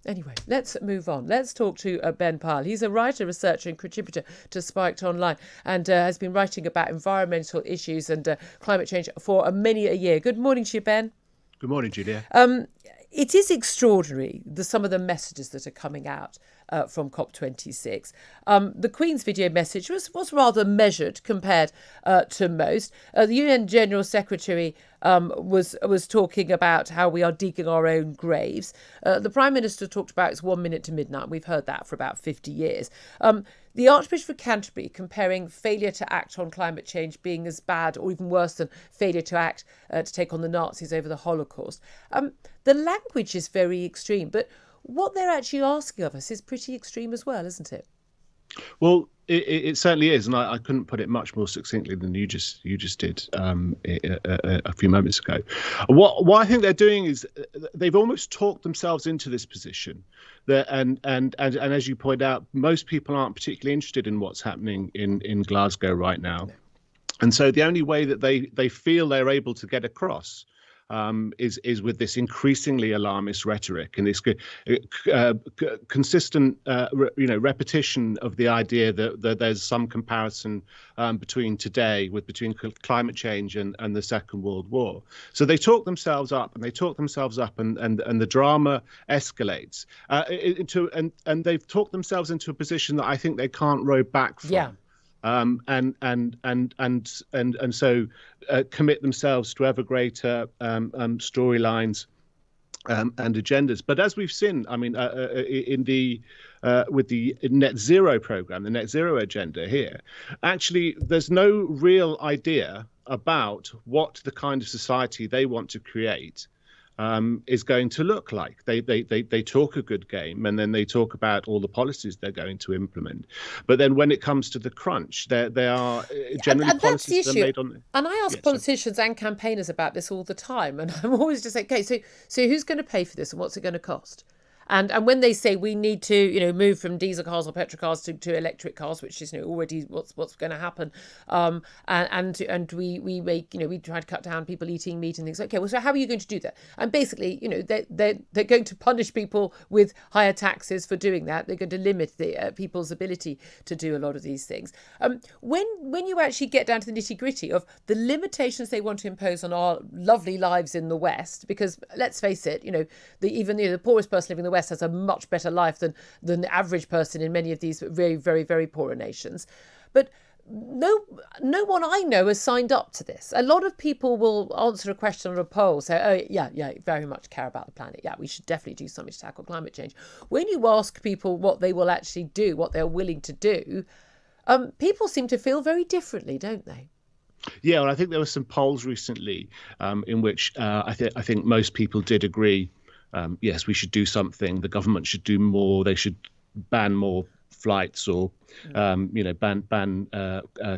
Anyway, let's move on. Let's talk to Ben Pyle. He's a writer, researcher and contributor to Spiked Online and has been writing about environmental issues and climate change for many a year. Good morning to you, Ben. Good morning, Julia. It is extraordinary, some of the messages that are coming out from COP26. The Queen's video message was rather measured compared to most. The UN General Secretary was talking about how we are digging our own graves. The Prime Minister talked about it's 1 minute to midnight. We've heard that for about 50 years. The Archbishop of Canterbury comparing failure to act on climate change being as bad or even worse than failure to act to take on the Nazis over the Holocaust. The language is very extreme, but what they're actually asking of us is pretty extreme as well, isn't it? Well, it certainly is, and I couldn't put it much more succinctly than you just did a few moments ago. What I think they're doing is they've almost talked themselves into this position. And as you point out, most people aren't particularly interested in what's happening in Glasgow right now, and so the only way that they feel they're able to get across is with this increasingly alarmist rhetoric and this consistent, repetition of the idea that there's some comparison between climate change and the Second World War. So they talk themselves up, and the drama escalates and they've talked themselves into a position that I think they can't row back from. Yeah. And so commit themselves to ever greater storylines and agendas. But as we've seen, I mean, with the net zero program, the net zero agenda here, actually, there's no real idea about what the kind of society they want to create is going to look like. They talk a good game, and then they talk about all the policies they're going to implement. But then when it comes to the crunch, they are generally and that's policies the that are issue. made on. And I ask politicians and campaigners about this all the time, and I'm always just like, okay, so who's going to pay for this, and what's it going to cost? And when they say we need to, move from diesel cars or petrol cars to electric cars, which is already what's going to happen, and we make we try to cut down people eating meat and things. Okay, well, so how are you going to do that? And basically, they're going to punish people with higher taxes for doing that. They're going to limit the people's ability to do a lot of these things. When you actually get down to the nitty gritty of the limitations they want to impose on our lovely lives in the West, because let's face it, the poorest person living in the West has a much better life than the average person in many of these very, very, very poorer nations. But no one I know has signed up to this. A lot of people will answer a question on a poll, say, oh, yeah, very much care about the planet. Yeah, we should definitely do something to tackle climate change. When you ask people what they will actually do, what they're willing to do, people seem to feel very differently, don't they? Yeah, well, I think there were some polls recently in which I think most people did agree. Yes, we should do something. The government should do more. They should ban more flights or, ban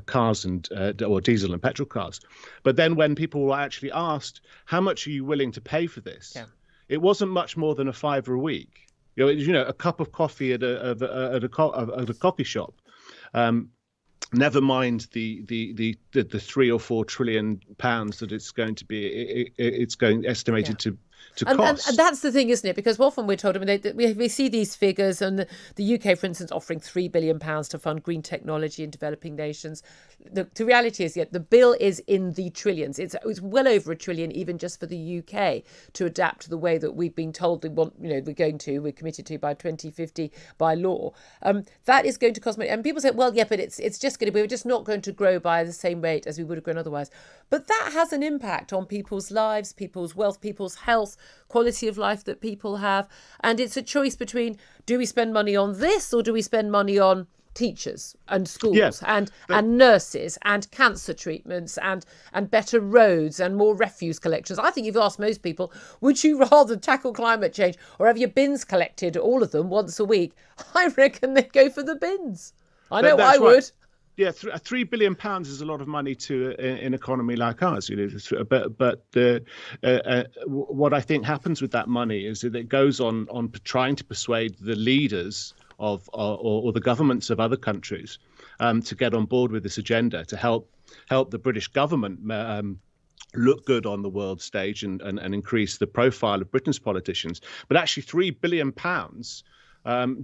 cars or diesel and petrol cars. But then when people were actually asked, how much are you willing to pay for this? Yeah. It wasn't much more than $5 a week. A cup of coffee at a coffee shop. Never mind the 3 or 4 trillion pounds that it's going to be. It's going estimated to cost. And that's the thing, isn't it? Because often we're told, we see these figures, and the UK, for instance, offering £3 billion to fund green technology in developing nations. The reality is, the bill is in the trillions. It's well over $1 trillion, even just for the UK, to adapt to the way that we've been told we're committed to by 2050 by law. That is going to cost money. And people say, well, yeah, but it's just we're just not going to grow by the same rate as we would have grown otherwise. But that has an impact on people's lives, people's wealth, people's health, quality of life that people have. And it's a choice between, do we spend money on this or do we spend money on teachers and schools and nurses and cancer treatments and better roads and more refuse collections? I think you've asked most people, would you rather tackle climate change or have your bins collected, all of them, once a week? I reckon they'd go for the bins. I know I would. Right. Yeah, £3 billion is a lot of money to an economy like ours. But what I think happens with that money is that it goes on trying to persuade the leaders of or the governments of other countries to get on board with this agenda, to help the British government look good on the world stage and increase the profile of Britain's politicians. But actually, £3 billion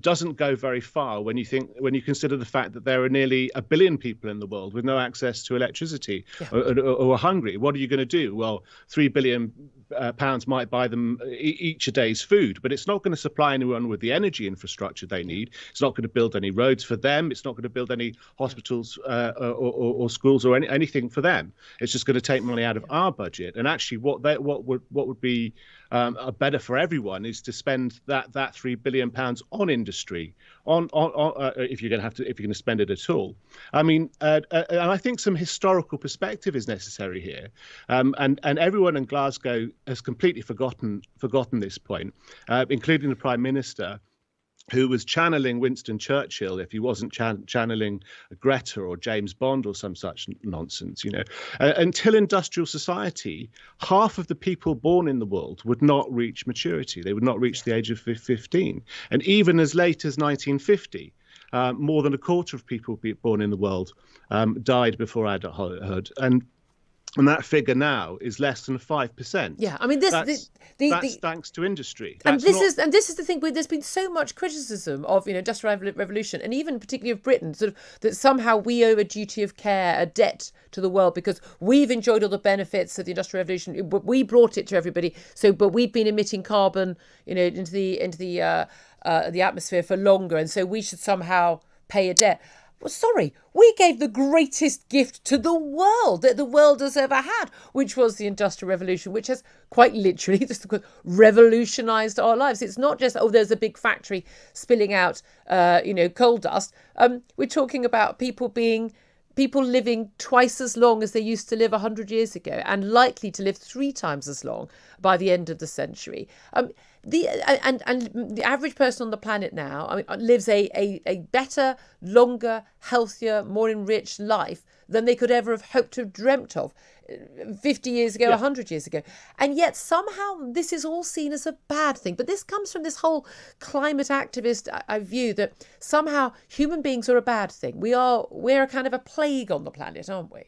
doesn't go very far when you consider the fact that there are nearly a billion people in the world with no access to electricity, Yeah. or are hungry. What are you going to do? Well, £3 billion might buy them each a day's food, but it's not going to supply anyone with the energy infrastructure they need. It's not going to build any roads for them. It's not going to build any hospitals or schools or anything for them. It's just going to take money out of our budget. And actually, what would be better for everyone is to spend that £3 billion on industry, on if you're going to spend it at all. I mean, and I think some historical perspective is necessary here, and everyone in Glasgow has completely forgotten this point, including the Prime Minister, who was channeling Winston Churchill if he wasn't channeling Greta or James Bond or some such nonsense. Until industrial society, half of the people born in the world would not reach maturity. They would not reach the age of 15. And even as late as 1950, more than a quarter of people born in the world died before adulthood. And that figure now is less than 5%. Yeah, I mean, that's thanks to industry. And this is the thing. There's been so much criticism of industrial revolution, and even particularly of Britain, sort of that somehow we owe a duty of care, a debt to the world because we've enjoyed all the benefits of the industrial revolution. We brought it to everybody. But we've been emitting carbon, into the atmosphere for longer, and so we should somehow pay a debt. Well, sorry, we gave the greatest gift to the world that the world has ever had, which was the Industrial Revolution, which has quite literally just revolutionised our lives. It's not just, there's a big factory spilling out, coal dust. We're talking about people living twice as long as they used to live 100 years ago and likely to live 3 times as long by the end of the century. The average person on the planet now, lives a better, longer, healthier, more enriched life than they could ever have hoped to have dreamt of 50 years ago, 100 years ago. And yet somehow this is all seen as a bad thing. But this comes from this whole climate activist view that somehow human beings are a bad thing. We're a kind of a plague on the planet, aren't we?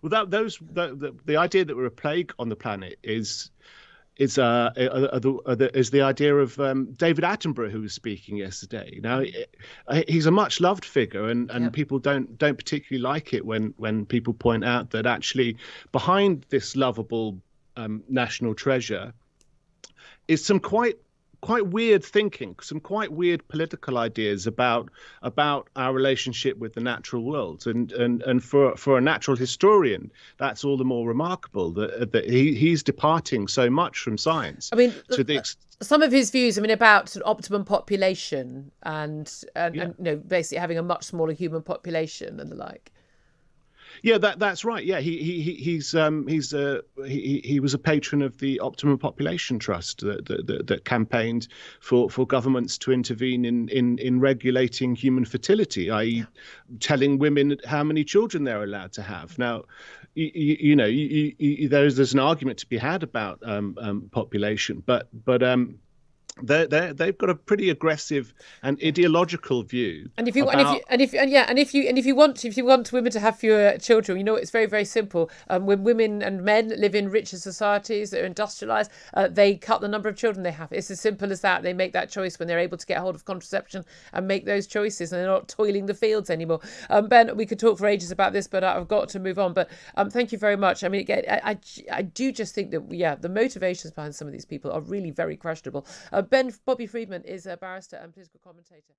Well, the idea that we're a plague on the planet is the idea of David Attenborough, who was speaking yesterday. Now, he's a much loved figure, and people don't particularly like it when people point out that actually behind this lovable national treasure is some quite weird thinking, some quite weird political ideas about our relationship with the natural world, and for a natural historian, that's all the more remarkable that he's departing so much from science. I mean, some of his views, about optimum population and basically having a much smaller human population and the like. Yeah, that's right. Yeah, he was a patron of the Optimum Population Trust that campaigned for governments to intervene in regulating human fertility, i.e., telling women how many children they're allowed to have. Now, there's an argument to be had about population, but they've got a pretty aggressive and ideological view. And if you want women to have fewer children, it's very, very simple. When women and men live in richer societies that are industrialised, they cut the number of children they have. It's as simple as that. They make that choice when they're able to get hold of contraception and make those choices, and they're not toiling the fields anymore. Ben, we could talk for ages about this, but I've got to move on. But thank you very much. Again, I do just think that the motivations behind some of these people are really very questionable. Bobby Friedman is a barrister and political commentator.